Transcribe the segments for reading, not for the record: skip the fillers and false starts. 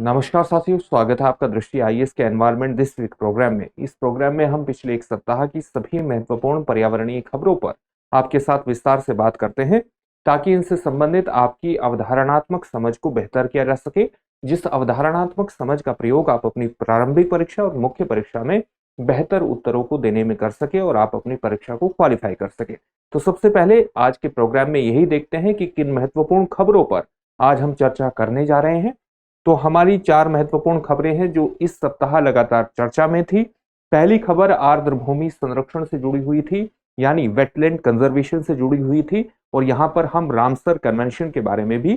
नमस्कार साथियों, स्वागत है आपका दृष्टि आईएएस के एनवायरनमेंट दिस वीक प्रोग्राम में। इस प्रोग्राम में हम पिछले एक सप्ताह की सभी महत्वपूर्ण पर्यावरणीय खबरों पर आपके साथ विस्तार से बात करते हैं, ताकि इनसे संबंधित आपकी अवधारणात्मक समझ को बेहतर किया जा सके, जिस अवधारणात्मक समझ का प्रयोग आप अपनी प्रारंभिक परीक्षा और मुख्य परीक्षा में बेहतर उत्तरों को देने में कर सके और आप अपनी परीक्षा को क्वालिफाई कर सके। तो सबसे पहले आज के प्रोग्राम में यही देखते हैं कि किन महत्वपूर्ण खबरों पर आज हम चर्चा करने जा रहे हैं। तो हमारी चार महत्वपूर्ण खबरें हैं जो इस सप्ताह लगातार चर्चा में थी। पहली खबर आर्द्र भूमि संरक्षण से जुड़ी हुई थी, यानी वेटलैंड कंजर्वेशन से जुड़ी हुई थी, और यहाँ पर हम रामसर कन्वेंशन के बारे में भी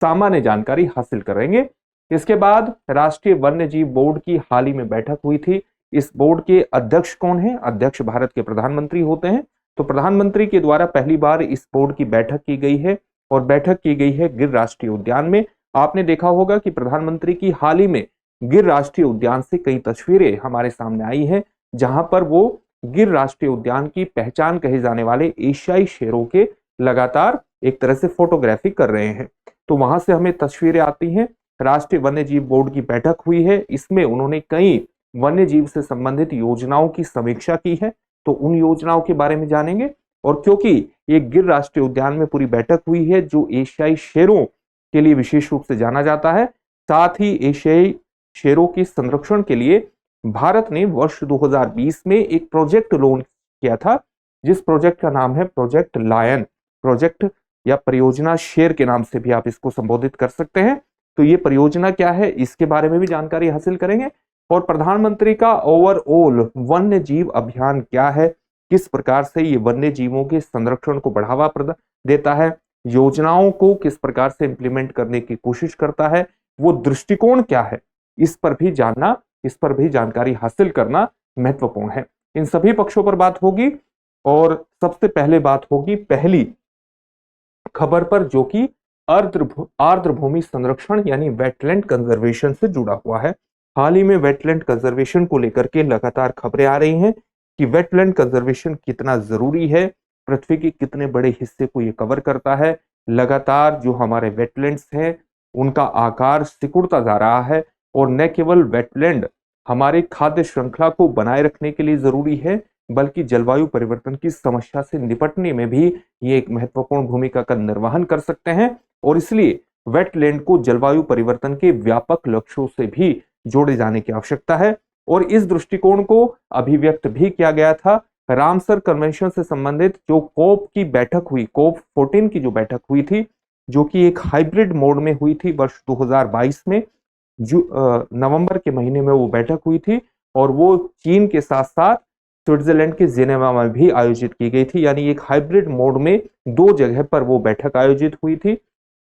सामान्य जानकारी हासिल करेंगे। इसके बाद राष्ट्रीय वन्य जीव बोर्ड की हाल ही में बैठक हुई थी। इस बोर्ड के अध्यक्ष कौन है? अध्यक्ष भारत के प्रधानमंत्री होते हैं। तो प्रधानमंत्री के द्वारा पहली बार इस बोर्ड की बैठक की गई है, और बैठक की गई है गिर राष्ट्रीय उद्यान में। आपने देखा होगा कि प्रधानमंत्री की हाल ही में गिर राष्ट्रीय उद्यान से कई तस्वीरें हमारे सामने आई हैं, जहां पर वो गिर राष्ट्रीय उद्यान की पहचान कहे जाने वाले एशियाई शेरों के लगातार एक तरह से फोटोग्राफी कर रहे हैं। तो वहां से हमें तस्वीरें आती हैं। राष्ट्रीय वन्य जीव बोर्ड की बैठक हुई है, इसमें उन्होंने कई वन्य जीव से संबंधित योजनाओं की समीक्षा की है। तो उन योजनाओं के बारे में जानेंगे। और क्योंकि ये गिर राष्ट्रीय उद्यान में पूरी बैठक हुई है जो एशियाई शेरों के लिए विशेष रूप से जाना जाता है, साथ ही एशियाई शेरों के संरक्षण के लिए भारत ने वर्ष 2020 में एक प्रोजेक्ट लॉन्च किया था, जिस प्रोजेक्ट का नाम है प्रोजेक्ट लायन। प्रोजेक्ट या परियोजना शेर के नाम से भी आप इसको संबोधित कर सकते हैं। तो ये परियोजना क्या है, इसके बारे में भी जानकारी हासिल करेंगे। और प्रधानमंत्री का ओवरऑल वन्य जीव अभियान क्या है, किस प्रकार से ये वन्य जीवों के संरक्षण को बढ़ावा देता है, योजनाओं को किस प्रकार से इंप्लीमेंट करने की कोशिश करता है, वो दृष्टिकोण क्या है, इस पर भी जानना, इस पर भी जानकारी हासिल करना महत्वपूर्ण है। इन सभी पक्षों पर बात होगी। और सबसे पहले बात होगी पहली खबर पर, जो कि आर्द्र भूमि संरक्षण यानी वेटलैंड कंजर्वेशन से जुड़ा हुआ है। हाल ही में वेटलैंड कंजर्वेशन को लेकर के लगातार खबरें आ रही हैं कि वेटलैंड कंजर्वेशन कितना जरूरी है, पृथ्वी के कितने बड़े हिस्से को ये कवर करता है। लगातार जो हमारे वेटलैंड्स हैं उनका आकार सिकुड़ता जा रहा है, और न केवल वेटलैंड हमारे खाद्य श्रृंखला को बनाए रखने के लिए जरूरी है, बल्कि जलवायु परिवर्तन की समस्या से निपटने में भी ये एक महत्वपूर्ण भूमिका का निर्वहन कर सकते हैं। और इसलिए वेटलैंड को जलवायु परिवर्तन के व्यापक लक्ष्यों से भी जोड़े जाने की आवश्यकता है। और इस दृष्टिकोण को अभिव्यक्त भी किया गया था रामसर कन्वेंशन से संबंधित जो कोप की बैठक हुई, कोप 14 की जो बैठक हुई थी, जो कि एक हाइब्रिड मोड में हुई थी वर्ष 2022 में, जो नवंबर के महीने में वो बैठक हुई थी, और वो चीन के साथ साथ स्विट्जरलैंड के जिनेवा में भी आयोजित की गई थी। यानी एक हाइब्रिड मोड में दो जगह पर वो बैठक आयोजित हुई थी,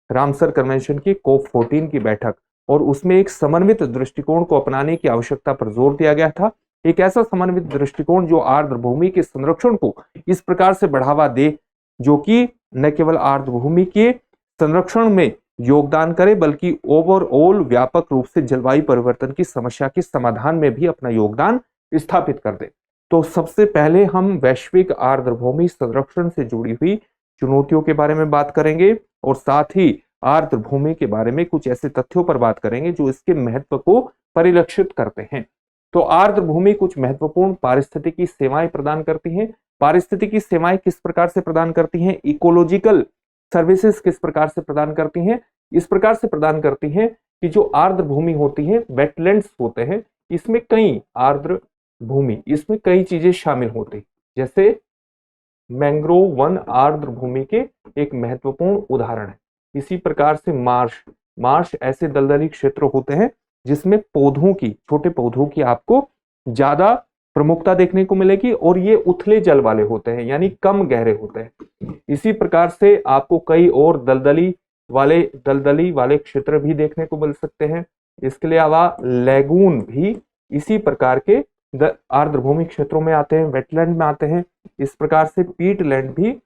रामसर कन्वेंशन की कोप 14 की बैठक। और उसमें एक समन्वित दृष्टिकोण को अपनाने की आवश्यकता पर जोर दिया गया था। एक ऐसा समन्वित दृष्टिकोण जो आर्द्र भूमि के संरक्षण को इस प्रकार से बढ़ावा दे, जो कि न केवल आर्द्र भूमि के संरक्षण में योगदान करे, बल्कि ओवरऑल व्यापक रूप से जलवायु परिवर्तन की समस्या के समाधान में भी अपना योगदान स्थापित कर दे। तो सबसे पहले हम वैश्विक आर्द्र भूमि संरक्षण से जुड़ी हुई चुनौतियों के बारे में बात करेंगे, और साथ ही आर्द्र भूमि के बारे में कुछ ऐसे तथ्यों पर बात करेंगे जो इसके महत्व को परिलक्षित करते हैं। तो आर्द्र भूमि कुछ महत्वपूर्ण पारिस्थितिकी सेवाएं प्रदान करती हैं। पारिस्थितिकी सेवाएं किस प्रकार से प्रदान करती हैं, इकोलॉजिकल सर्विसेज किस प्रकार से प्रदान करती हैं, इस प्रकार से प्रदान करती हैं कि जो आर्द्र भूमि होती है, वेटलैंड्स होते हैं, इसमें कई आर्द्र भूमि, इसमें कई चीजें शामिल होती, जैसे मैंग्रोव वन आर्द्र भूमि के एक महत्वपूर्ण उदाहरण है। इसी प्रकार से मार्श ऐसे दलदली क्षेत्र होते हैं जिसमें पौधों की, छोटे पौधों की आपको ज्यादा प्रमुखता देखने को मिलेगी, और ये उथले जल वाले होते हैं, यानी कम गहरे होते हैं। इसी प्रकार से आपको कई और दलदली वाले क्षेत्र भी देखने को मिल सकते हैं। इसके अलावा लैगून भी इसी प्रकार के आर्द्र भूमि क्षेत्रों में आते हैं, वेटलैंड में आते हैं। इस प्रकार से पीटलैंड भी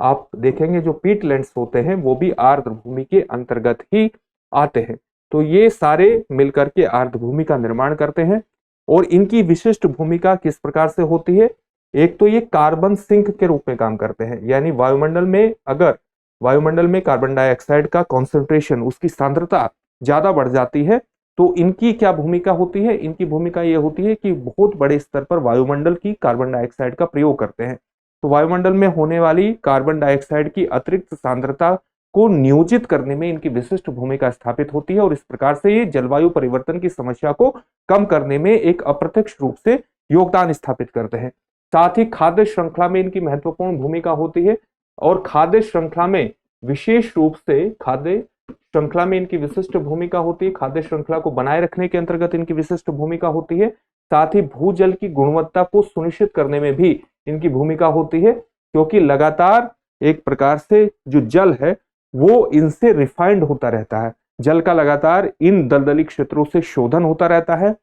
आप देखेंगे, जो पीटलैंड्स होते हैं वो भी आर्द्र भूमि के अंतर्गत ही आते हैं। तो ये सारे मिलकर के आर्द्र भूमि का निर्माण करते हैं। और इनकी विशिष्ट भूमिका किस प्रकार से होती है, एक तो ये कार्बन सिंक के रूप में काम करते हैं, यानी वायुमंडल में अगर वायुमंडल में कार्बन डाइऑक्साइड का कॉन्सेंट्रेशन, उसकी सांद्रता ज्यादा बढ़ जाती है, तो इनकी क्या भूमिका होती है? इनकी भूमिका ये होती है कि बहुत बड़े स्तर पर वायुमंडल की कार्बन डाइऑक्साइड का प्रयोग करते हैं। तो वायुमंडल में होने वाली कार्बन डाइऑक्साइड की अतिरिक्त सांद्रता को नियोजित करने में इनकी विशिष्ट भूमिका स्थापित होती है और इस प्रकार से ये जलवायु परिवर्तन की समस्या को कम करने में एक अप्रत्यक्ष रूप से योगदान स्थापित करते हैं। साथ ही खाद्य श्रृंखला में इनकी महत्वपूर्ण भूमिका होती है और खाद्य श्रृंखला में विशेष रूप से खाद्य श्रृंखला में इनकी विशिष्ट भूमिका होती है। खाद्य श्रृंखला को बनाए रखने के अंतर्गत इनकी विशिष्ट भूमिका होती है। साथ ही भूजल की गुणवत्ता को सुनिश्चित करने में भी इनकी भूमिका होती है, क्योंकि लगातार एक प्रकार से जो जल है वो इनसे रिफाइंड होता रहता है। जल का लगातार इन दलदली क्षेत्रों से शोधन होता रहता है।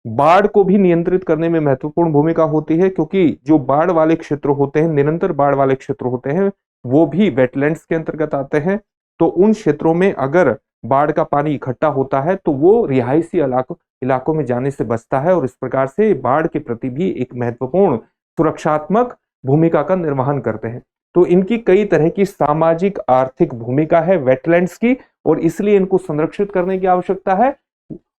बाढ़ को भी नियंत्रित करने में महत्वपूर्ण भूमिका होती है, क्योंकि जो बाढ़ वाले क्षेत्र होते हैं, निरंतर बाढ़ वाले क्षेत्र होते हैं, वो भी वेटलैंड्स के अंतर्गत आते हैं। तो उन क्षेत्रों में अगर बाढ़ का पानी इकट्ठा होता है तो वो रिहायशी इलाकों में जाने से बचता है और इस प्रकार से बाढ़ के प्रति भी एक महत्वपूर्ण सुरक्षात्मक भूमिका का निर्वहन करते हैं। तो इनकी कई तरह की सामाजिक आर्थिक भूमिका है वेटलैंड्स की, और इसलिए इनको संरक्षित करने की आवश्यकता है।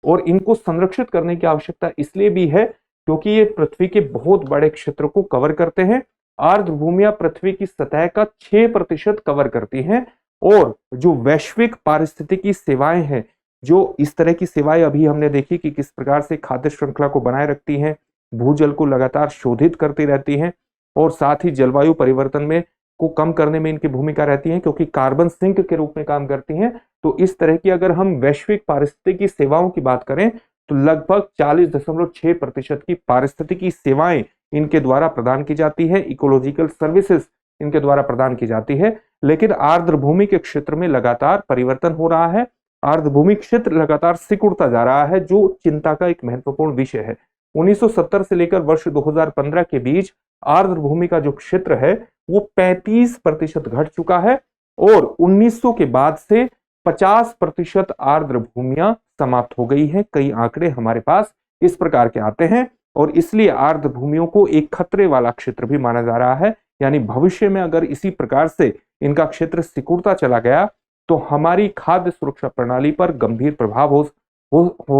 और इनको संरक्षित करने की आवश्यकता इसलिए भी है क्योंकि ये पृथ्वी के बहुत बड़े क्षेत्र को कवर करते हैं। आर्द्र भूमियां पृथ्वी की सतह का 6% कवर करती हैं और जो वैश्विक पारिस्थितिकी सेवाएं हैं, जो इस तरह की सेवाएं अभी हमने देखी कि किस प्रकार से खाद्य श्रृंखला को बनाए रखती हैं, भूजल को लगातार शोधित करती रहती हैं और साथ ही जलवायु परिवर्तन में को कम करने में इनकी भूमिका रहती है, क्योंकि कार्बन सिंक के रूप में काम करती हैं। तो इस तरह की अगर हम वैश्विक पारिस्थितिकी सेवाओं की बात करें तो लगभग 40.6% की पारिस्थितिकी सेवाएं इनके द्वारा प्रदान की जाती है, इकोलॉजिकल सर्विसेज इनके द्वारा प्रदान की जाती है। लेकिन आर्द्र भूमि के क्षेत्र में लगातार परिवर्तन हो रहा है, आर्द्र भूमि क्षेत्र लगातार सिकुड़ता जा रहा है, जो चिंता का एक महत्वपूर्ण विषय है। 1970 से लेकर वर्ष 2015 के बीच आर्द्र भूमि का जो क्षेत्र है वो 35% घट चुका है और 1900 के बाद से 50% आर्द्र भूमियां समाप्त हो गई हैं। कई आंकड़े हमारे पास इस प्रकार के आते हैं और इसलिए आर्द्र भूमियों को एक खतरे वाला क्षेत्र भी माना जा रहा है। यानी भविष्य में अगर इसी प्रकार से इनका क्षेत्र सिकुड़ता चला गया तो हमारी खाद्य सुरक्षा प्रणाली पर गंभीर प्रभाव हो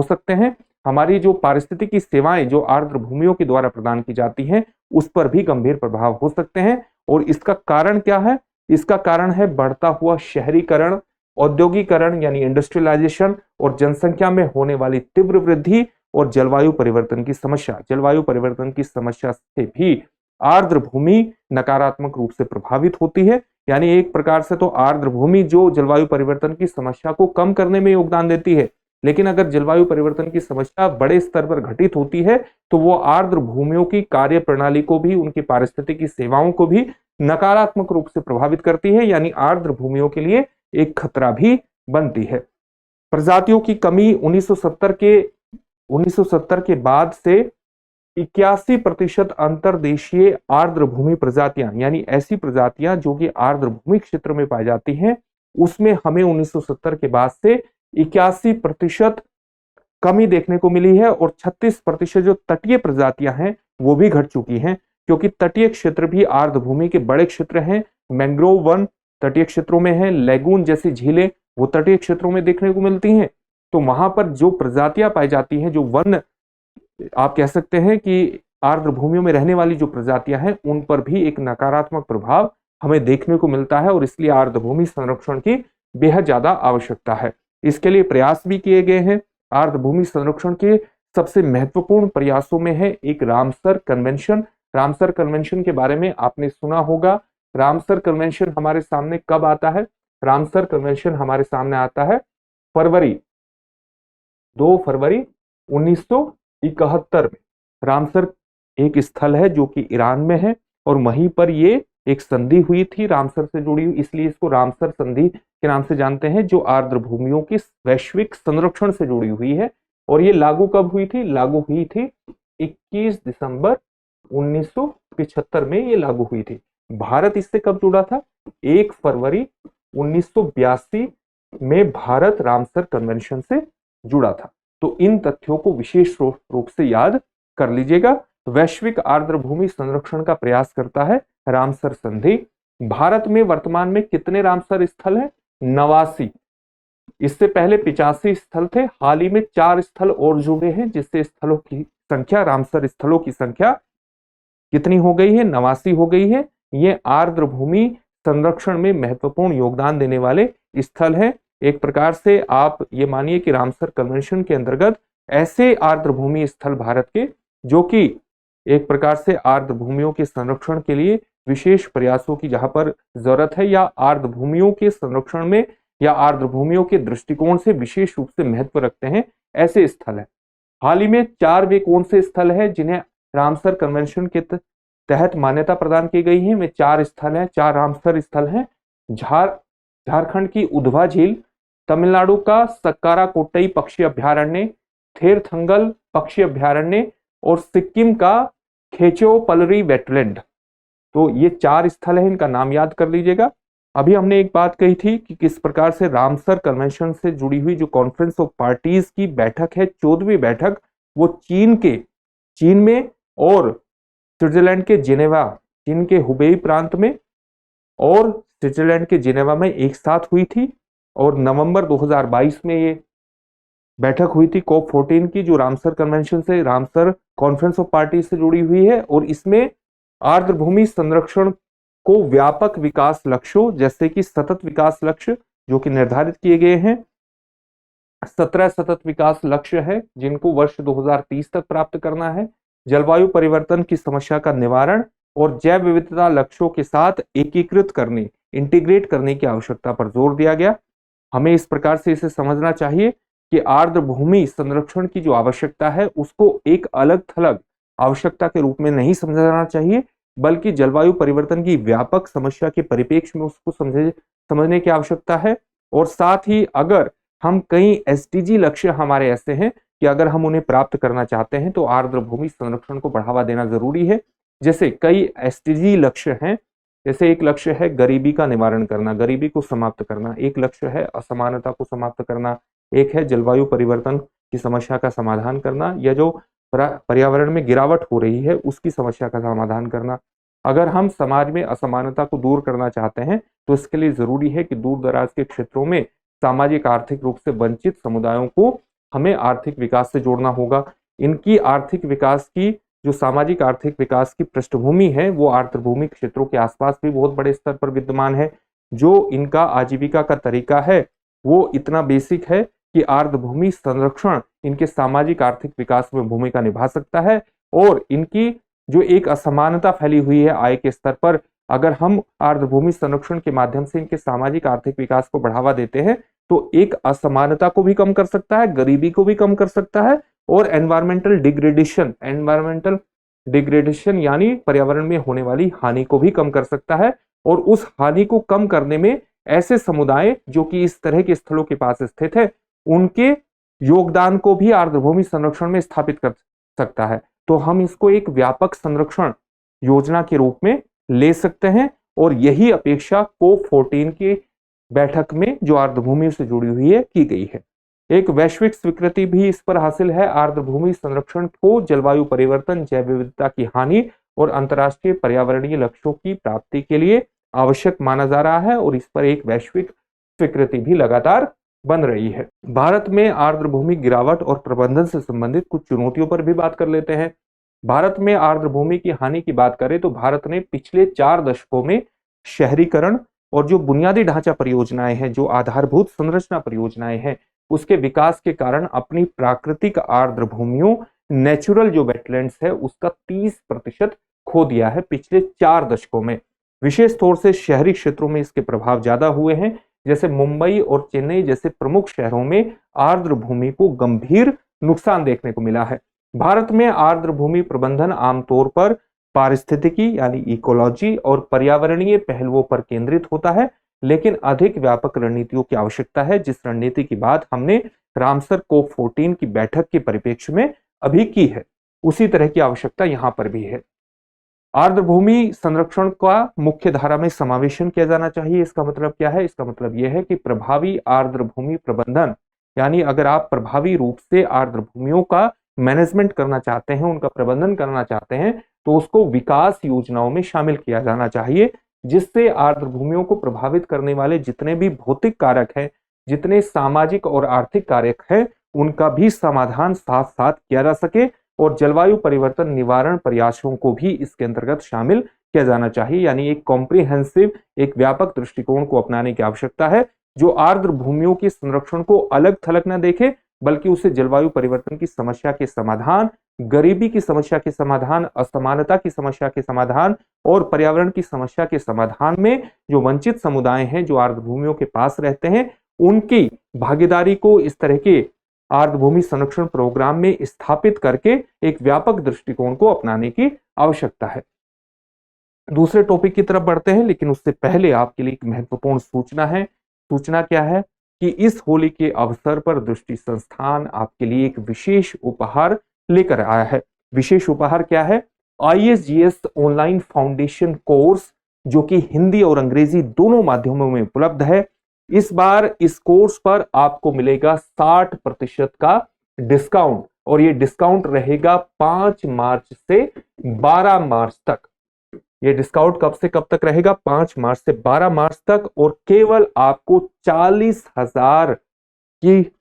सकते हैं। हमारी जो पारिस्थितिकी सेवाएं जो आर्द्र भूमियों के द्वारा प्रदान की जाती हैं उस पर भी गंभीर प्रभाव हो सकते हैं। और इसका कारण क्या है? इसका कारण है बढ़ता हुआ शहरीकरण, औद्योगिकरण यानी इंडस्ट्रियलाइजेशन और जनसंख्या में होने वाली तीव्र वृद्धि और जलवायु परिवर्तन की समस्या। जलवायु परिवर्तन की समस्या से भी आर्द्र भूमि नकारात्मक रूप से प्रभावित होती है। यानी एक प्रकार से तो आर्द्र भूमि जो जलवायु परिवर्तन की समस्या को कम करने में योगदान देती है, लेकिन अगर जलवायु परिवर्तन की समस्या बड़े स्तर पर घटित होती है तो वो आर्द्र भूमियों की कार्य प्रणाली को भी, उनकी पारिस्थितिकी सेवाओं को भी नकारात्मक रूप से प्रभावित करती है। यानी आर्द्र भूमियों के लिए एक खतरा भी बनती है। प्रजातियों की कमी 1970 के बाद से 81% अंतर्देशीय आर्द्र भूमि प्रजातियां, यानी ऐसी प्रजातियां जो कि आर्द्र भूमि क्षेत्र में पाई जाती हैं, उसमें हमें 1970 के बाद से 81% कमी देखने को मिली है और 36% जो तटीय प्रजातियां हैं वो भी घट चुकी हैं, क्योंकि तटीय क्षेत्र भी आर्द्र भूमि के बड़े क्षेत्र हैं। मैंग्रोव वन तटीय क्षेत्रों में है, लेगून जैसी झीलें वो तटीय क्षेत्रों में देखने को मिलती हैं। तो वहां पर जो प्रजातियां पाई जाती हैं, जो वन आप कह सकते हैं कि आर्द्र भूमियों में रहने वाली जो प्रजातियां हैं उन पर भी एक नकारात्मक प्रभाव हमें देखने को मिलता है और इसलिए आर्द्र भूमि संरक्षण की बेहद ज्यादा आवश्यकता है। इसके लिए प्रयास भी किए गए हैं। आर्द्र भूमि संरक्षण के सबसे महत्वपूर्ण प्रयासों में है एक रामसर कन्वेंशन। रामसर कन्वेंशन के बारे में आपने सुना होगा। रामसर कन्वेंशन हमारे सामने कब आता है? रामसर कन्वेंशन हमारे सामने आता है 2 फरवरी 1971 में। रामसर एक स्थल है जो कि ईरान में है और वहीं पर ये एक संधि हुई थी रामसर से जुड़ी हुई, इसलिए इसको रामसर संधि के नाम से जानते हैं, जो आर्द्र भूमियों की वैश्विक संरक्षण से जुड़ी हुई है। और ये लागू कब हुई थी? लागू हुई थी 21 दिसंबर 1975 में ये लागू हुई थी। भारत इससे कब जुड़ा था? 1 फरवरी 1982 में भारत रामसर कन्वेंशन से जुड़ा था। तो इन तथ्यों को विशेष रूप से याद कर लीजिएगा। वैश्विक आर्द्र भूमि संरक्षण का प्रयास करता है रामसर संधि। भारत में वर्तमान में कितने रामसर स्थल हैं? 89। इससे पहले 85 स्थल थे, हाल ही में 4 स्थल और जुड़े हैं, जिससे स्थलों की संख्या, रामसर स्थलों की संख्या कितनी हो गई है? 89 हो गई है। ये आर्द्र भूमि संरक्षण में महत्वपूर्ण योगदान देने वाले स्थल हैं। एक प्रकार से आप ये मानिए कि रामसर कन्वेंशन के अंतर्गत ऐसे आर्द्र भूमि स्थल भारत के, जो कि एक प्रकार से आर्द्र भूमियों के संरक्षण के लिए विशेष प्रयासों की जहां पर जरूरत है, या आर्द्र भूमियों के संरक्षण में या आर्द्र भूमियों के दृष्टिकोण से विशेष रूप से महत्व रखते हैं, ऐसे स्थल है। हाल ही में 4 वे कौन से स्थल है जिन्हें रामसर कन्वेंशन के तहत मान्यता प्रदान की गई है? वे 4 स्थल हैं, 4 रामसर स्थल हैं। झारखंड की उधवा झील, तमिलनाडु का सक्कारा कोट्टई पक्षी अभ्यारण्य, थेरथंगल पक्षी अभ्यारण्य और सिक्किम का खेचो पलरी वेटलैंड। तो ये 4 स्थल है, इनका नाम याद कर लीजिएगा। अभी हमने एक बात कही थी कि किस प्रकार से रामसर कन्वेंशन से जुड़ी हुई जो कॉन्फ्रेंस ऑफ पार्टीज की बैठक है, 14वीं बैठक, वो चीन में और स्विट्जरलैंड के जिनेवा, चीन के हुबेई प्रांत में और स्विट्जरलैंड के जिनेवा में एक साथ हुई थी। और नवंबर 2022 में ये बैठक हुई थी COP 14 की, जो रामसर कन्वेंशन से, रामसर कॉन्फ्रेंस ऑफ पार्टी से जुड़ी हुई है। और इसमें आर्द्र भूमि संरक्षण को व्यापक विकास लक्ष्यों, जैसे कि सतत विकास लक्ष्य जो कि निर्धारित किए गए हैं, 17 सतत विकास लक्ष्य है जिनको वर्ष 2030 तक प्राप्त करना है। जलवायु परिवर्तन की समस्या का निवारण और जैव विविधता लक्ष्यों के साथ एकीकृत करने, इंटीग्रेट करने की आवश्यकता पर जोर दिया गया। हमें इस प्रकार से इसे समझना चाहिए कि आर्द्र भूमि संरक्षण की जो आवश्यकता है उसको एक अलग थलग आवश्यकता के रूप में नहीं समझा जाना चाहिए, बल्कि जलवायु परिवर्तन की व्यापक समस्या के परिप्रेक्ष्य में उसको समझने की आवश्यकता है। और साथ ही अगर हम कई SDG लक्ष्य हमारे ऐसे हैं कि अगर हम उन्हें प्राप्त करना चाहते हैं तो आर्द्र भूमि संरक्षण को बढ़ावा देना जरूरी है। जैसे कई SDG लक्ष्य हैं, जैसे एक लक्ष्य है गरीबी का निवारण करना, गरीबी को समाप्त करना, एक लक्ष्य है असमानता को समाप्त करना, एक है जलवायु परिवर्तन की समस्या का समाधान करना, या जो पर्यावरण में गिरावट हो रही है उसकी समस्या का समाधान करना। अगर हम समाज में असमानता को दूर करना चाहते हैं तो इसके लिए जरूरी है कि दूर दराज के क्षेत्रों में सामाजिक आर्थिक रूप से वंचित समुदायों को हमें आर्थिक विकास से जोड़ना होगा। इनकी आर्थिक विकास की, जो सामाजिक आर्थिक विकास की पृष्ठभूमि है, वो आर्द्र भूमि क्षेत्रों के आसपास भी बहुत बड़े स्तर पर विद्यमान है। जो इनका आजीविका का तरीका है वो इतना बेसिक है कि आर्द्र भूमि संरक्षण इनके सामाजिक आर्थिक विकास में भूमिका निभा सकता है। और इनकी जो एक असमानता फैली हुई है आय के स्तर पर, अगर हम आर्द्र भूमि संरक्षण के माध्यम से इनके सामाजिक आर्थिक विकास को बढ़ावा देते हैं तो एक असमानता को भी कम कर सकता है, गरीबी को भी कम कर सकता है, और एनवायरमेंटल डिग्रेडेशन यानी पर्यावरण में होने वाली हानि को भी कम कर सकता है। और उस हानि को कम करने में ऐसे समुदाय जो कि इस तरह के स्थलों के पास स्थित है, उनके योगदान को भी आर्द्र भूमि संरक्षण में स्थापित कर सकता है। तो हम इसको एक व्यापक संरक्षण योजना के रूप में ले सकते हैं। और यही अपेक्षा COP 14 की बैठक में जो आर्द्र भूमि से जुड़ी हुई है की गई है। एक वैश्विक स्वीकृति भी इस पर हासिल है। आर्द्र भूमि संरक्षण को जलवायु परिवर्तन, जैव विविधता की हानि और अंतर्राष्ट्रीय पर्यावरणीय लक्ष्यों की प्राप्ति के लिए आवश्यक माना जा रहा है, और इस पर एक वैश्विक स्वीकृति भी लगातार बन रही है। भारत में आर्द्र भूमि गिरावट और प्रबंधन से संबंधित कुछ चुनौतियों पर भी बात कर लेते हैं। भारत में आर्द्र भूमि की हानि की बात करें तो भारत ने पिछले 4 दशकों में शहरीकरण और जो बुनियादी ढांचा परियोजनाएं हैं, जो आधारभूत संरचना परियोजनाएं हैं, उसके विकास के कारण अपनी प्राकृतिक आर्द्र भूमियों, नेचुरल जो वेटलैंड्स है, उसका 30% खो दिया है पिछले 4 दशकों में। विशेष तौर से शहरी क्षेत्रों में इसके प्रभाव ज्यादा हुए हैं। जैसे मुंबई और चेन्नई जैसे प्रमुख शहरों में आर्द्र भूमि को गंभीर नुकसान देखने को मिला है। भारत में आर्द्र भूमि प्रबंधन आमतौर पर पारिस्थितिकी यानी इकोलॉजी और पर्यावरणीय पहलुओं पर केंद्रित होता है, लेकिन अधिक व्यापक रणनीतियों की आवश्यकता है, जिस रणनीति की बात हमने रामसर COP 14 की बैठक के परिप्रेक्ष्य में अभी की है, उसी तरह की आवश्यकता यहां पर भी है। आर्द्र भूमि संरक्षण का मुख्य धारा में समावेशन किया जाना चाहिए। इसका मतलब क्या है? इसका मतलब यह है कि प्रभावी आर्द्र भूमि प्रबंधन, यानी अगर आप प्रभावी रूप से आर्द्र भूमियों का मैनेजमेंट करना चाहते हैं, उनका प्रबंधन करना चाहते हैं, तो उसको विकास योजनाओं में शामिल किया जाना चाहिए, जिससे आर्द्र भूमियों को प्रभावित करने वाले जितने भी भौतिक कारक हैं, जितने सामाजिक और आर्थिक कार्य हैं उनका भी समाधान साथ साथ किया जा सके, और जलवायु परिवर्तन निवारण प्रयासों को भी इसके अंतर्गत शामिल किया जाना चाहिए। यानी एक कॉम्प्रिहेंसिव, एक व्यापक दृष्टिकोण को अपनाने की आवश्यकता है, जो आर्द्र भूमियों के संरक्षण को अलग थलग न देखे, बल्कि उसे जलवायु परिवर्तन की समस्या के समाधान, गरीबी की समस्या के समाधान, असमानता की समस्या के समाधान और पर्यावरण की समस्या के समाधान में जो वंचित समुदाय हैं, जो आर्द्र भूमियों के पास रहते हैं, उनकी भागीदारी को इस तरह के आर्द्र भूमि संरक्षण प्रोग्राम में स्थापित करके एक व्यापक दृष्टिकोण को अपनाने की आवश्यकता है। दूसरे टॉपिक की तरफ बढ़ते हैं, लेकिन उससे पहले आपके लिए एक महत्वपूर्ण सूचना है। सूचना क्या है कि इस होली के अवसर पर दृष्टि संस्थान आपके लिए एक विशेष उपहार लेकर आया है। विशेष उपहार क्या है? ISGS ऑनलाइन फाउंडेशन कोर्स, जो कि हिंदी और अंग्रेजी दोनों माध्यमों में उपलब्ध है। इस बार इस कोर्स पर आपको मिलेगा 60% का डिस्काउंट, और ये डिस्काउंट रहेगा 5 मार्च से 12 मार्च तक। ये डिस्काउंट कब से कब तक रहेगा? 5 मार्च से 12 मार्च तक, और केवल आपको 40,000 की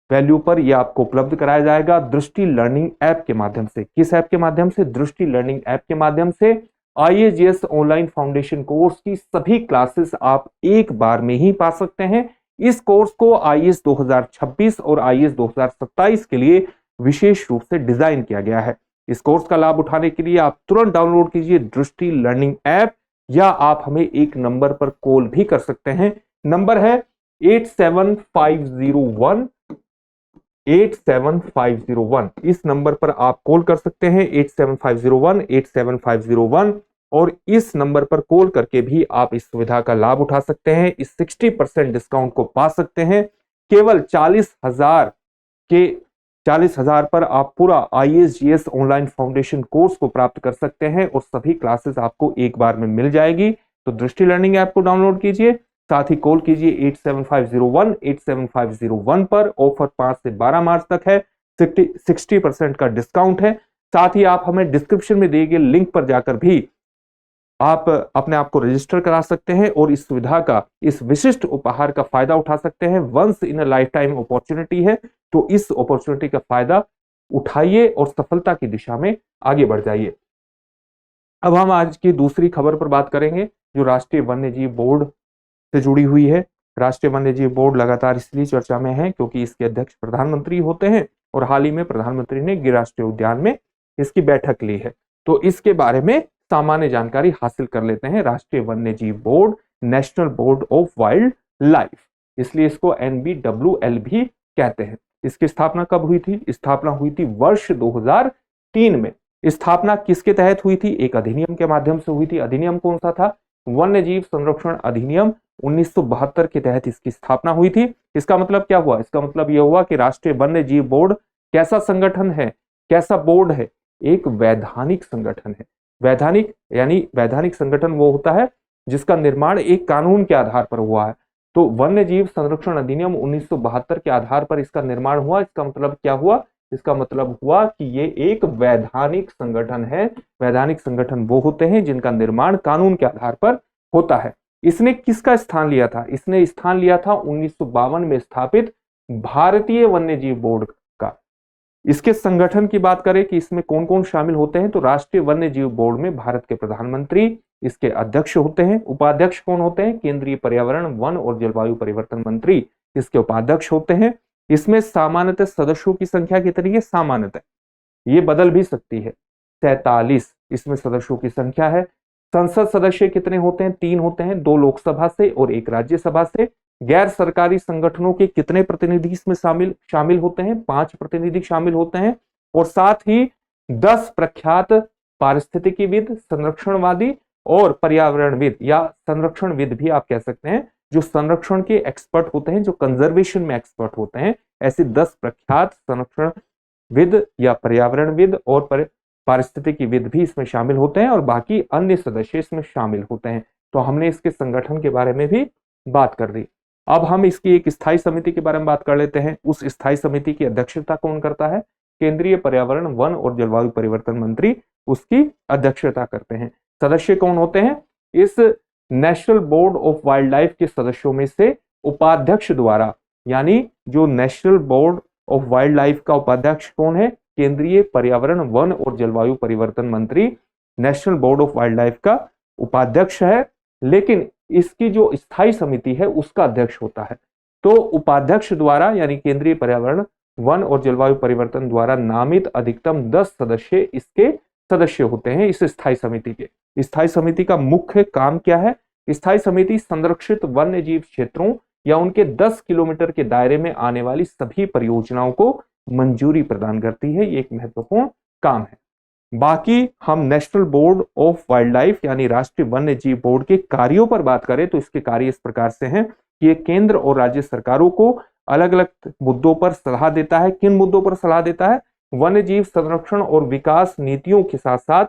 वैल्यू पर यह आपको उपलब्ध कराया जाएगा दृष्टि लर्निंग ऐप के माध्यम से। किस ऐप के माध्यम से? दृष्टि लर्निंग ऐप के माध्यम से। ISGS ऑनलाइन फाउंडेशन कोर्स की सभी क्लासेस आप एक बार में ही पा सकते हैं। इस कोर्स को IAS 2026 और IAS 2027 के लिए विशेष रूप से डिजाइन किया गया है। इस कोर्स का लाभ उठाने के लिए आप तुरंत डाउनलोड कीजिए दृष्टि लर्निंग ऐप, या आप हमें एक नंबर पर कॉल भी कर सकते हैं। नंबर है 87501। इस नंबर पर आप कॉल कर सकते हैं, 87501 और इस नंबर पर कॉल करके भी आप इस सुविधा का लाभ उठा सकते हैं। इस 60% डिस्काउंट को पा सकते हैं। केवल 40,000 पर आप पूरा ISGS ऑनलाइन फाउंडेशन कोर्स को प्राप्त कर सकते हैं, और सभी क्लासेस आपको एक बार में मिल जाएगी। तो दृष्टि लर्निंग ऐप को डाउनलोड कीजिए, साथ ही कॉल कीजिए 87501 पर। ऑफर 5 से 12 मार्च तक है, 60% का डिस्काउंट है। साथ ही आप हमें डिस्क्रिप्शन में दिए गए लिंक पर जाकर भी आप अपने आप को रजिस्टर करा सकते हैं, और इस सुविधा का, इस विशिष्ट उपहार का फायदा उठा सकते हैं। Once in a life time opportunity है, तो इस अपॉर्चुनिटी का फायदा उठाइए और सफलता की दिशा में आगे बढ़ जाइए। अब हम आज की दूसरी खबर पर बात करेंगे, जो राष्ट्रीय वन्यजीव बोर्ड से जुड़ी हुई है। राष्ट्रीय वन्यजीव बोर्ड लगातार इसलिए चर्चा में है क्योंकि इसके अध्यक्ष प्रधानमंत्री होते हैं, और हाल ही में प्रधानमंत्री ने गिर राष्ट्रीय उद्यान में इसकी बैठक ली है। तो इसके बारे में सामान्य जानकारी हासिल कर लेते हैं। राष्ट्रीय वन्यजीव board, national board of wild life, इसलिए इसको NBWL भी कहते हैं। इसकी स्थापना कब हुई थी? स्थापना हुई थी वर्ष 2003 में। स्थापना किसके तहत हुई थी? एक अधिनियम के माध्यम से हुई थी। अधिनियम कौन सा था? वन्यजीव संरक्षण अधिनियम 1972 के तहत इसकी स्थापना हुई थी। इसका मतलब क्या हुआ? इसका मतलब यह हुआ कि राष्ट्रीय वन्यजीव बोर्ड कैसा संगठन है, कैसा बोर्ड है? एक वैधानिक संगठन है। वैधानिक यानी वैधानिक संगठन वो होता है जिसका निर्माण एक कानून के आधार पर हुआ है। तो वन्यजीव संरक्षण अधिनियम 1972 के आधार पर इसका निर्माण हुआ। इसका मतलब क्या हुआ? इसका मतलब हुआ कि ये एक वैधानिक संगठन है। वैधानिक संगठन वो होते हैं जिनका निर्माण कानून के आधार पर होता है। इसने किसका स्थान लिया था? इसने स्थान लिया था 1952 में स्थापित भारतीय वन्यजीव बोर्ड का। इसके संगठन की बात करें कि इसमें कौन कौन शामिल होते हैं, तो राष्ट्रीय वन्यजीव बोर्ड में भारत के प्रधानमंत्री इसके अध्यक्ष होते हैं। उपाध्यक्ष कौन होते हैं? केंद्रीय पर्यावरण, वन और जलवायु परिवर्तन मंत्री इसके उपाध्यक्ष होते हैं। इसमें सामान्यतः सदस्यों की संख्या कितनी है? सामान्यतः ये बदल भी सकती है, 47 इसमें सदस्यों की संख्या है। संसद सदस्य कितने होते हैं? 3 होते हैं, 2 लोकसभा से और 1 राज्यसभा से। गैर सरकारी संगठनों के कितने प्रतिनिधि इसमें शामिल होते हैं? 5 प्रतिनिधि शामिल होते हैं। और साथ ही 10 प्रख्यात पारिस्थितिकीविद, संरक्षणवादी और पर्यावरणविद या संरक्षणविद भी आप कह सकते हैं, जो संरक्षण के एक्सपर्ट होते हैं, जो कंजर्वेशन में एक्सपर्ट होते हैं। ऐसे 10 प्रख्यात संरक्षणविद या पर्यावरणविद और पारिस्थितिकीविद भी इसमें शामिल होते हैं, और बाकी अन्य सदस्य इसमें शामिल होते हैं। तो हमने इसके संगठन के बारे में भी बात कर दी। अब हम इसकी एक स्थायी समिति के बारे में बात कर लेते हैं। उस स्थायी समिति की अध्यक्षता कौन करता है? केंद्रीय पर्यावरण, वन और जलवायु परिवर्तन मंत्री उसकी अध्यक्षता करते हैं। सदस्य कौन होते हैं? इस national board of wild life के सदस्यों में से उपाध्यक्ष द्वारा यानी जो national board of wild life का उपाध्यक्ष कौन है? केंद्रीय पर्यावरण, वन और जलवायु परिवर्तन मंत्री national board of wild life का उपाध्यक्ष है, लेकिन इसकी जो स्थायी समिति है उसका अध्यक्ष होता है। तो उपाध्यक्ष द्वारा यानी केंद्रीय पर्यावरण, वन और जलवायु परिवर्तन द्वारा नामित अधिकतम 10 सदस्य इसके सदस्य होते हैं इस स्थायी समिति के। स्थायी समिति का मुख्य काम क्या है? स्थायी समिति संरक्षित वन्य जीव क्षेत्रों या उनके 10 किलोमीटर के दायरे में आने वाली सभी परियोजनाओं को मंजूरी प्रदान करती है। ये एक महत्वपूर्ण काम है। बाकी हम national board of wild life यानी राष्ट्रीय वन्य जीव बोर्ड के कार्यों पर बात करें तो इसके कार्य इस प्रकार से हैं कि ये केंद्र और राज्य सरकारों को अलग अलग मुद्दों पर सलाह देता है। किन मुद्दों पर सलाह देता है? वन्य जीव संरक्षण और विकास नीतियों के साथ साथ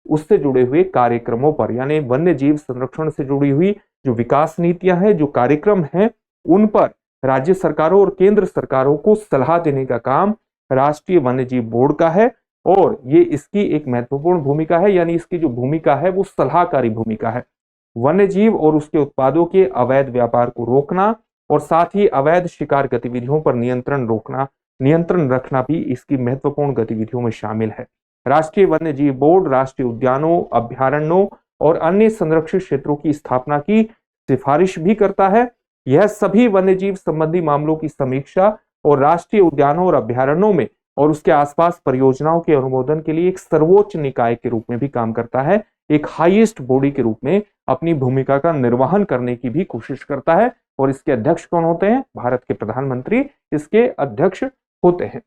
उससे जुड़े हुए कार्यक्रमों पर, यानी वन्य जीव संरक्षण से जुड़ी हुई जो विकास नीतियां हैं, जो कार्यक्रम हैं, उन पर राज्य सरकारों और केंद्र सरकारों को सलाह देने का काम राष्ट्रीय वन्य जीव बोर्ड का है। और ये इसकी एक महत्वपूर्ण भूमिका है, यानी इसकी जो भूमिका है वो सलाहकारी भूमिका है। वन्य जीव और उसके उत्पादों के अवैध व्यापार को रोकना और साथ ही अवैध शिकार गतिविधियों पर नियंत्रण रखना भी इसकी महत्वपूर्ण गतिविधियों में शामिल है। राष्ट्रीय वन्य जीव बोर्ड राष्ट्रीय उद्यानों, अभ्यारण्यों और अन्य संरक्षित क्षेत्रों की स्थापना की सिफारिश भी करता है। यह सभी वन्य जीव संबंधी मामलों की समीक्षा और राष्ट्रीय उद्यानों और अभ्यारण्यों में और उसके आसपास परियोजनाओं के अनुमोदन के लिए एक सर्वोच्च निकाय के रूप में भी काम करता है। एक हाईएस्ट बॉडी के रूप में अपनी भूमिका का निर्वहन करने की भी कोशिश करता है। और इसके अध्यक्ष कौन होते हैं? भारत के प्रधानमंत्री इसके अध्यक्ष होते हैं।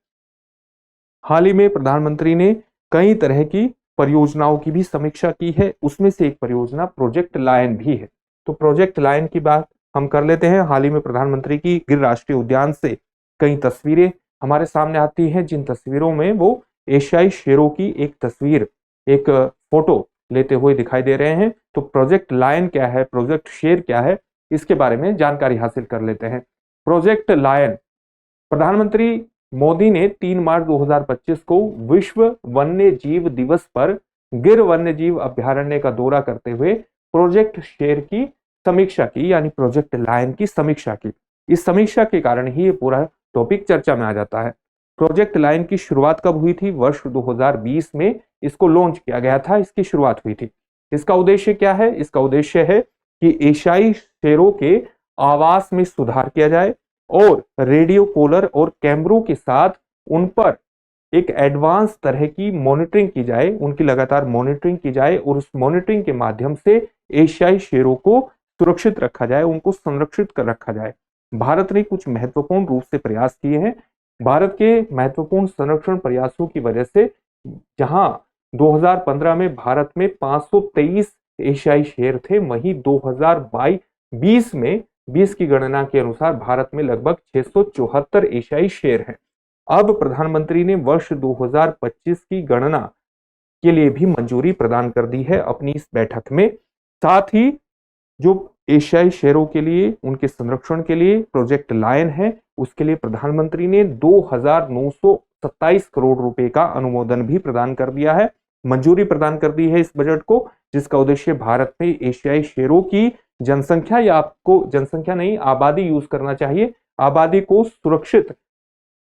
हाल ही में प्रधानमंत्री ने कई तरह की परियोजनाओं की भी समीक्षा की है। उसमें से एक परियोजना प्रोजेक्ट लायन भी है। तो प्रोजेक्ट लायन की बात हम कर लेते हैं। हाल ही में प्रधानमंत्री की गिर राष्ट्रीय उद्यान से कई तस्वीरें हमारे सामने आती हैं, जिन तस्वीरों में वो एशियाई शेरों की एक तस्वीर, एक फोटो लेते हुए दिखाई दे रहे हैं। तो प्रोजेक्ट लायन क्या है, प्रोजेक्ट शेर क्या है, इसके बारे में जानकारी हासिल कर लेते हैं। प्रोजेक्ट लायन, प्रधानमंत्री मोदी ने 3 मार्च 2025 को विश्व वन्य जीव दिवस पर गिर वन्य जीव अभ्यारण्य का दौरा करते हुए प्रोजेक्ट शेर की समीक्षा की, यानी प्रोजेक्ट लायन की समीक्षा की। इस समीक्षा के कारण ही ये पूरा टॉपिक चर्चा में आ जाता है। प्रोजेक्ट लायन की शुरुआत कब हुई थी? वर्ष 2020 में इसको लॉन्च किया गया था, इसकी शुरुआत हुई थी। इसका उद्देश्य क्या है? इसका उद्देश्य है कि एशियाई शेरों के आवास में सुधार किया जाए और रेडियो कॉलर और कैमरों के साथ उन पर एक एडवांस तरह की मॉनिटरिंग की जाए, उनकी लगातार मॉनिटरिंग की जाए और उस मॉनिटरिंग के माध्यम से एशियाई शेरों को सुरक्षित रखा जाए, उनको संरक्षित कर रखा जाए। भारत ने कुछ महत्वपूर्ण रूप से प्रयास किए हैं। भारत के महत्वपूर्ण संरक्षण प्रयासों की वजह से जहां 2015 में भारत में 523 एशियाई शेर थे, वहीं 2020 में 20 की गणना के अनुसार भारत में लगभग 674 एशियाई शेर हैं। अब प्रधानमंत्री ने वर्ष 2025 की गणना के लिए भी मंजूरी प्रदान कर दी है अपनी इस बैठक में। साथ ही जो एशियाई शेरों के लिए, उनके संरक्षण के लिए प्रोजेक्ट लायन है, उसके लिए प्रधानमंत्री ने 2927 करोड़ रुपए का अनुमोदन भी प्रदान कर दिया है, मंजूरी प्रदान कर दी है इस बजट को, जिसका उद्देश्य भारत में एशियाई शेरों की जनसंख्या, या आपको जनसंख्या नहीं आबादी यूज करना चाहिए, आबादी को सुरक्षित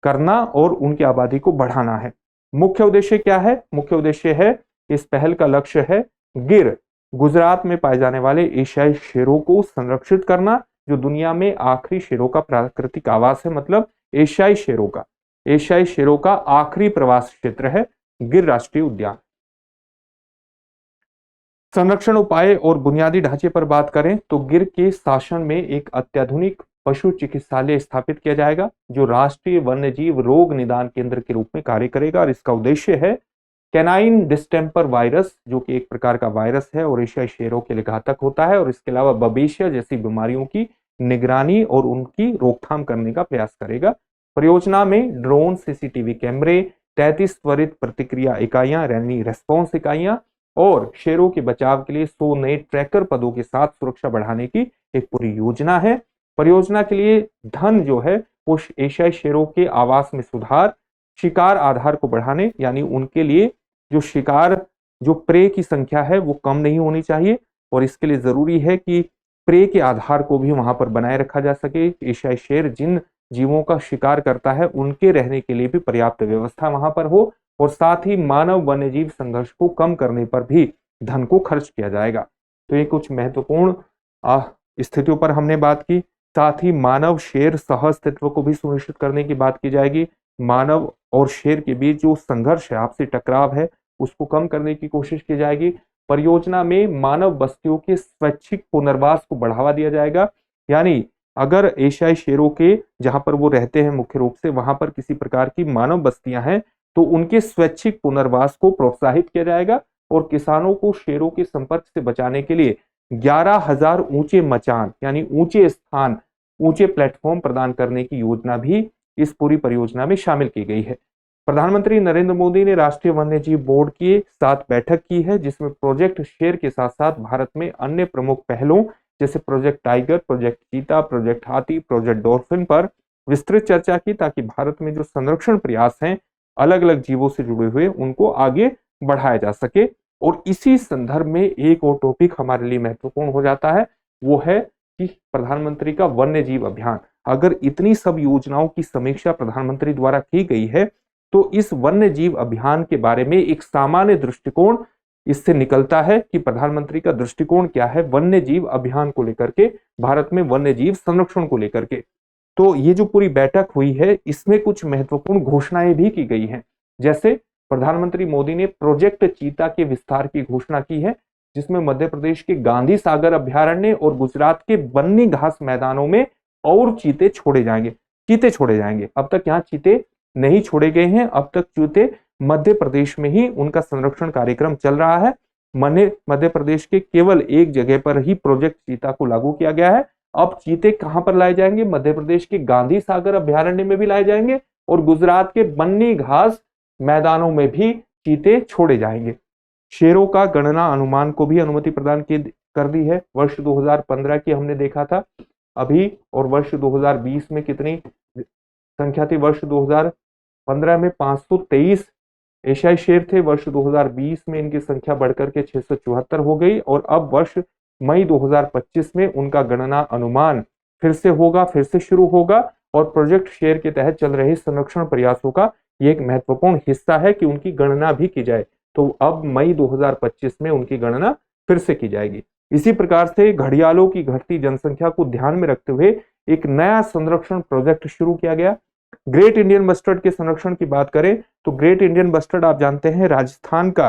करना और उनकी आबादी को बढ़ाना है। मुख्य उद्देश्य क्या है? मुख्य उद्देश्य है, इस पहल का लक्ष्य है गिर गुजरात में पाए जाने वाले एशियाई शेरों को संरक्षित करना, जो दुनिया में आखिरी शेरों का प्राकृतिक आवास है, मतलब एशियाई शेरों का आखिरी प्रवास क्षेत्र है गिर राष्ट्रीय उद्यान। संरक्षण उपाय और बुनियादी ढांचे पर बात करें तो गिर के शासन में एक अत्याधुनिक पशु चिकित्सालय स्थापित किया जाएगा, जो राष्ट्रीय वन्यजीव रोग निदान केंद्र के रूप में कार्य करेगा। और इसका उद्देश्य है कैनाइन डिस्टेंपर वायरस, जो कि एक प्रकार का वायरस है और एशियाई शेरों के लिए घातक होता है, और इसके अलावा बबेशिया जैसी बीमारियों की निगरानी और उनकी रोकथाम करने का प्रयास करेगा। परियोजना में ड्रोन, सीसीटीवी कैमरे, 33 त्वरित प्रतिक्रिया इकाइयां यानी रेस्पॉन्स इकाइयां और शेरों के बचाव के लिए 100 नए ट्रैकर पदों के साथ सुरक्षा बढ़ाने की एक पूरी योजना है। परियोजना के लिए धन जो है वो एशियाई शेरों के आवास में सुधार, शिकार आधार को बढ़ाने, यानी उनके लिए जो शिकार, जो प्रे की संख्या है वो कम नहीं होनी चाहिए, और इसके लिए जरूरी है कि प्रे के आधार को भी वहां पर बनाए रखा जा सके। एशियाई शेर जिन जीवों का शिकार करता है उनके रहने के लिए भी पर्याप्त व्यवस्था वहां पर हो, और साथ ही मानव वन्य जीव संघर्ष को कम करने पर भी धन को खर्च किया जाएगा। तो ये कुछ महत्वपूर्ण स्थितियों पर हमने बात की। साथ ही मानव शेर सह अस्तित्व को भी सुनिश्चित करने की बात की जाएगी। मानव और शेर के बीच जो संघर्ष है, आपसी टकराव है, उसको कम करने की कोशिश की जाएगी। परियोजना में मानव बस्तियों के स्वैच्छिक पुनर्वास को बढ़ावा दिया जाएगा, यानी अगर एशियाई शेरों के जहां पर वो रहते हैं मुख्य रूप से वहां पर किसी प्रकार की मानव बस्तियां हैं तो उनके स्वैच्छिक पुनर्वास को प्रोत्साहित किया जाएगा, और किसानों को शेरों के संपर्क से बचाने के लिए 11,000 ऊंचे मचान यानी ऊंचे स्थान, ऊंचे प्लेटफॉर्म प्रदान करने की योजना भी इस पूरी परियोजना में शामिल की गई है। प्रधानमंत्री नरेंद्र मोदी ने राष्ट्रीय वन्यजीव बोर्ड के साथ बैठक की है, जिसमें प्रोजेक्ट शेर के साथ साथ भारत में अन्य प्रमुख पहलों जैसे प्रोजेक्ट टाइगर, प्रोजेक्ट चीता, प्रोजेक्ट हाथी, प्रोजेक्ट डॉल्फिन पर विस्तृत चर्चा की, ताकि भारत में जो संरक्षण प्रयास हैं अलग अलग जीवों से जुड़े हुए उनको आगे बढ़ाया जा सके। और इसी संदर्भ में एक और टॉपिक हमारे लिए महत्वपूर्ण हो जाता है, वो है कि प्रधानमंत्री का वन्य जीव अभियान। अगर इतनी सब योजनाओं की समीक्षा प्रधानमंत्री द्वारा की गई है तो इस वन्य जीव अभियान के बारे में एक सामान्य दृष्टिकोण इससे निकलता है कि प्रधानमंत्री का दृष्टिकोण क्या है वन्य जीव अभियान को लेकर के, भारत में वन्य जीव संरक्षण को लेकर के। तो ये जो पूरी बैठक हुई है इसमें कुछ महत्वपूर्ण घोषणाएं भी की गई हैं, जैसे प्रधानमंत्री मोदी ने प्रोजेक्ट चीता के विस्तार की घोषणा की है, जिसमें मध्य प्रदेश के गांधी सागर अभ्यारण्य और गुजरात के बन्नी घास मैदानों में और चीते छोड़े जाएंगे। अब तक यहाँ चीते नहीं छोड़े गए हैं, अब तक चीते मध्य प्रदेश में ही उनका संरक्षण कार्यक्रम चल रहा है। मध्य प्रदेश के केवल एक जगह पर ही प्रोजेक्ट चीता को लागू किया गया है। अब चीते कहां पर लाए जाएंगे? मध्य प्रदेश के गांधी सागर अभ्यारण्य में भी लाए जाएंगे और गुजरात के बन्नी घास मैदानों में भी चीते छोड़े जाएंगे। शेरों का गणना अनुमान को भी अनुमति प्रदान कर दी है। वर्ष 2015 की हमने देखा था अभी, और वर्ष 2020 में कितनी संख्या थी? वर्ष 2015 में 523 एशियाई शेर थे, वर्ष 2020 में इनकी संख्या बढ़कर के 674 हो गई, और अब वर्ष मई 2025 में उनका गणना अनुमान फिर से शुरू होगा, और प्रोजेक्ट शेर के तहत चल रहे संरक्षण प्रयासों का ये एक महत्वपूर्ण हिस्सा है कि उनकी गणना भी की जाए। तो अब मई 2025 में उनकी गणना फिर से की जाएगी। इसी प्रकार से घड़ियालों की घटती जनसंख्या को ध्यान में रखते हुए एक नया संरक्षण प्रोजेक्ट शुरू किया गया। ग्रेट इंडियन बस्टर्ड के संरक्षण की बात करें तो ग्रेट इंडियन बस्टर्ड आप जानते हैं राजस्थान का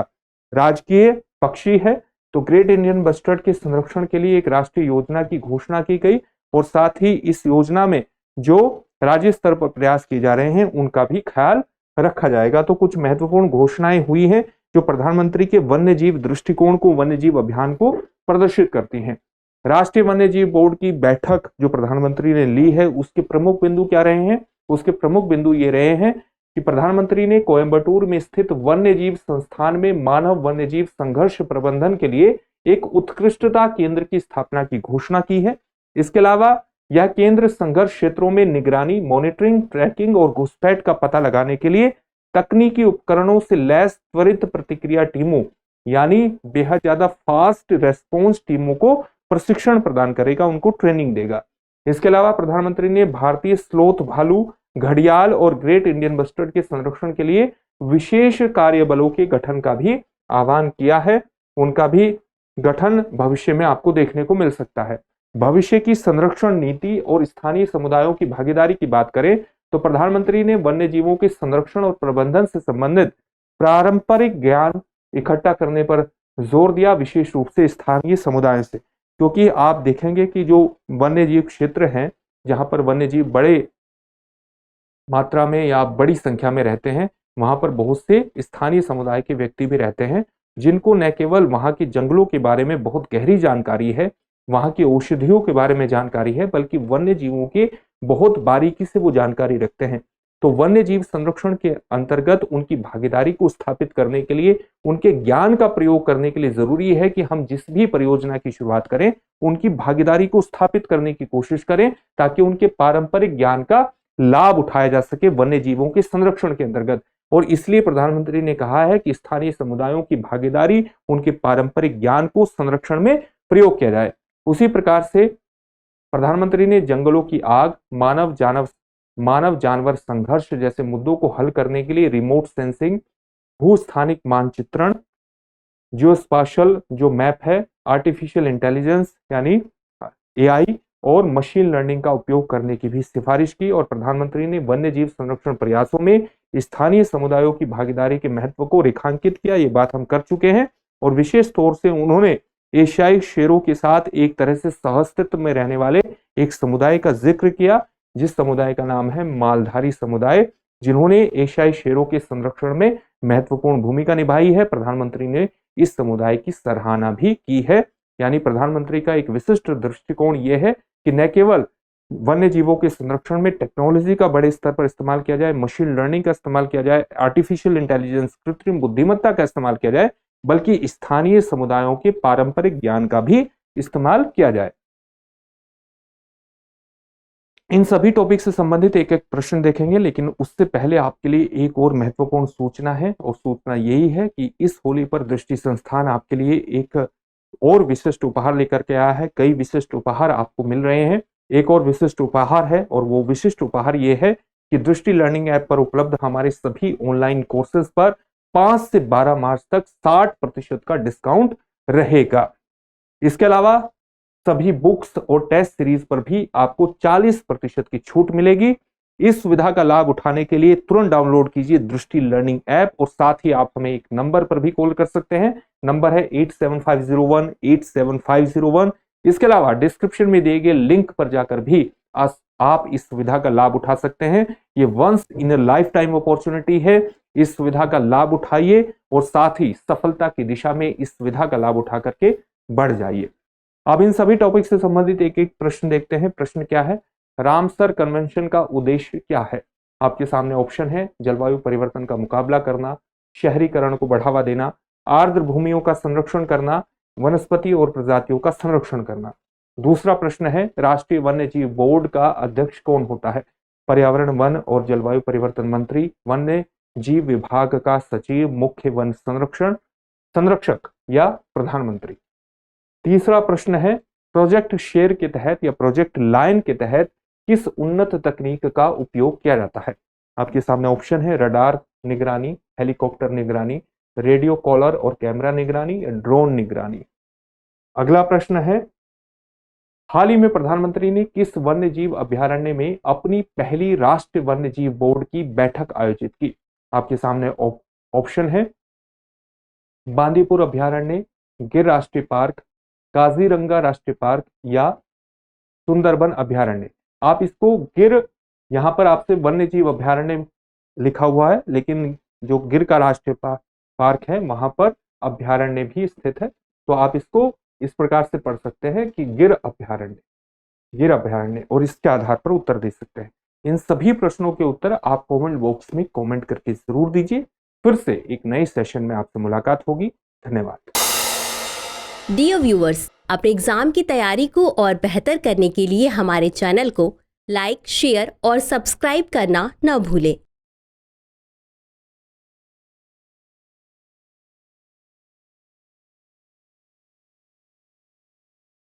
राजकीय पक्षी है। तो ग्रेट इंडियन बस्टर्ड के संरक्षण के लिए एक राष्ट्रीय योजना की घोषणा की गई, और साथ ही इस योजना में जो राज्य स्तर पर प्रयास किए जा रहे हैं उनका भी ख्याल रखा जाएगा। तो कुछ महत्वपूर्ण घोषणाएं हुई हैं जो प्रधानमंत्री के वन्य जीव दृष्टिकोण को, वन्य जीव अभियान को प्रदर्शित करती हैं। राष्ट्रीय वन्य जीव बोर्ड की बैठक जो प्रधानमंत्री ने ली है उसके प्रमुख बिंदु क्या रहे हैं? उसके प्रमुख बिंदु ये रहे हैं कि प्रधानमंत्री ने कोयंबटूर में स्थित वन्य जीव संस्थान में मानव वन्य जीव संघर्ष प्रबंधन के लिए एक उत्कृष्टता केंद्र की स्थापना की घोषणा की है। इसके अलावा यह केंद्र संघर्ष क्षेत्रों में निगरानी, मॉनिटरिंग, ट्रैकिंग और घुसपैठ का पता लगाने के लिए तकनीकी उपकरणों से लैस त्वरित प्रतिक्रिया टीमों यानी बेहद ज्यादा फास्ट रेस्पॉन्स टीमों को प्रशिक्षण प्रदान करेगा, उनको ट्रेनिंग देगा। इसके अलावा प्रधानमंत्री ने भारतीय स्लोथ भालू, घड़ियाल और ग्रेट इंडियन बस्टर्ड के संरक्षण के लिए विशेष कार्यबलों के गठन का भी आह्वान किया है। उनका भी गठन भविष्य में आपको देखने को मिल सकता है। भविष्य की संरक्षण नीति और स्थानीय समुदायों की भागीदारी की बात करें तो प्रधानमंत्री ने वन्य जीवों के संरक्षण और प्रबंधन से संबंधित पारंपरिक ज्ञान इकट्ठा करने पर जोर दिया, विशेष रूप से स्थानीय समुदायों से, क्योंकि आप देखेंगे कि जो वन्य जीव क्षेत्र हैं जहां पर वन्य जीव बड़े मात्रा में या बड़ी संख्या में रहते हैं, वहां पर बहुत से स्थानीय समुदाय के व्यक्ति भी रहते हैं जिनको न केवल वहां के जंगलों के बारे में बहुत गहरी जानकारी है, वहां की औषधियों के बारे में जानकारी है, बल्कि वन्य जीवों के बहुत बारीकी से वो जानकारी रखते हैं। तो वन्य जीव संरक्षण के अंतर्गत उनकी भागीदारी को स्थापित करने के लिए, उनके ज्ञान का प्रयोग करने के लिए जरूरी है कि हम जिस भी परियोजना की शुरुआत करें उनकी भागीदारी को स्थापित करने की कोशिश करें, ताकि उनके पारंपरिक ज्ञान का लाभ उठाया जा सके वन्य जीवों के संरक्षण के अंतर्गत। और इसलिए प्रधानमंत्री ने कहा है कि स्थानीय समुदायों की भागीदारी, उनके पारंपरिक ज्ञान को संरक्षण में प्रयोग किया जाए। उसी प्रकार से प्रधानमंत्री ने जंगलों की आग, मानव मानव जानवर संघर्ष जैसे मुद्दों को हल करने के लिए रिमोट सेंसिंग, भूस्थानिक मानचित्रण, जियोस्पाशियल जो मैप है, आर्टिफिशियल इंटेलिजेंस यानी एआई और मशीन लर्निंग का उपयोग करने की भी सिफारिश की। और प्रधानमंत्री ने वन्य जीव संरक्षण प्रयासों में स्थानीय समुदायों की भागीदारी के महत्व को रेखांकित किया। ये बात हम कर चुके हैं। और विशेष तौर से उन्होंने एशियाई शेरों के साथ एक तरह से सहअस्तित्व में रहने वाले एक समुदाय का जिक्र किया, जिस समुदाय का नाम है मालधारी समुदाय, जिन्होंने एशियाई शेरों के संरक्षण में महत्वपूर्ण भूमिका निभाई है। प्रधानमंत्री ने इस समुदाय की सराहना भी की है। यानी प्रधानमंत्री का एक विशिष्ट दृष्टिकोण यह है कि न केवल वन्य जीवों के संरक्षण में टेक्नोलॉजी का बड़े स्तर पर इस्तेमाल किया जाए, मशीन लर्निंग का इस्तेमाल किया जाए, आर्टिफिशियल इंटेलिजेंस कृत्रिम बुद्धिमत्ता का इस्तेमाल किया जाए, बल्कि स्थानीय समुदायों के पारंपरिक ज्ञान का भी इस्तेमाल किया जाए। इन सभी टॉपिक से संबंधित एक एक प्रश्न देखेंगे, लेकिन उससे पहले आपके लिए एक और महत्वपूर्ण सूचना है। और सूचना यही है कि इस होली पर दृष्टि संस्थान आपके लिए एक और विशिष्ट उपहार लेकर के आया है। कई विशिष्ट उपहार आपको मिल रहे हैं। एक और विशिष्ट उपहार है, और वो विशिष्ट उपहार ये है कि दृष्टि लर्निंग ऐप पर उपलब्ध हमारे सभी ऑनलाइन कोर्सेज पर 5 से 12 मार्च तक 60% का डिस्काउंट रहेगा। इसके अलावा सभी बुक्स और टेस्ट सीरीज पर भी आपको 40% की छूट मिलेगी। इस सुविधा का लाभ उठाने के लिए तुरंत डाउनलोड कीजिए दृष्टि लर्निंग ऐप, और साथ ही आप हमें एक नंबर पर भी कॉल कर सकते हैं। नंबर है 8750187501। इसके अलावा डिस्क्रिप्शन में दिए गए लिंक पर जाकर भी आप इस सुविधा का लाभ उठा सकते हैं। ये once in a life time opportunity है। इस सुविधा का लाभ उठाइए और साथ ही सफलता की दिशा में इस सुविधा का लाभ उठा करके बढ़ जाइए। अब इन सभी टॉपिक से संबंधित एक एक प्रश्न देखते हैं। प्रश्न क्या है? रामसर कन्वेंशन का उद्देश्य क्या है? आपके सामने ऑप्शन है जलवायु परिवर्तन का मुकाबला करना, शहरीकरण को बढ़ावा देना, आर्द्र भूमियों का संरक्षण करना, वनस्पति और प्रजातियों का संरक्षण करना। दूसरा प्रश्न है राष्ट्रीय वन्य जीव बोर्ड का अध्यक्ष कौन होता है? पर्यावरण, वन और जलवायु परिवर्तन मंत्री, वन्य जीव विभाग का सचिव, मुख्य वन संरक्षक या प्रधानमंत्री। तीसरा प्रश्न है प्रोजेक्ट शेर के तहत या प्रोजेक्ट लायन के तहत किस उन्नत तकनीक का उपयोग किया जाता है? आपके सामने ऑप्शन है रडार निगरानी, हेलीकॉप्टर निगरानी, रेडियो कॉलर और कैमरा निगरानी या ड्रोन निगरानी। अगला प्रश्न है हाल ही में प्रधानमंत्री ने किस वन्य जीव अभयारण्य में अपनी पहली राष्ट्रीय वन्य जीव बोर्ड की बैठक आयोजित की? आपके सामने ऑप्शन है बांदीपुर अभयारण्य, गिर राष्ट्रीय पार्क, काजीरंगा राष्ट्रीय पार्क या सुंदरबन अभयारण्य। आप इसको गिर, यहां पर आपसे वन्य जीव अभयारण्य लिखा हुआ है, लेकिन जो गिर का राष्ट्रीय पार्क है वहां पर अभयारण्य भी स्थित है। तो आप इसको इस प्रकार से पढ़ सकते हैं कि गिर अभयारण्य, और इसके आधार पर उत्तर दे सकते हैं। इन सभी प्रश्नों के उत्तर आप कमेंट बॉक्स में कमेंट करके जरूर दीजिए। फिर से एक नए सेशन में आपसे मुलाकात होगी। धन्यवाद। डियर व्यूअर्स, अपने एग्जाम की तैयारी को और बेहतर करने के लिए हमारे चैनल को लाइक, शेयर और सब्सक्राइब करना न भूलें।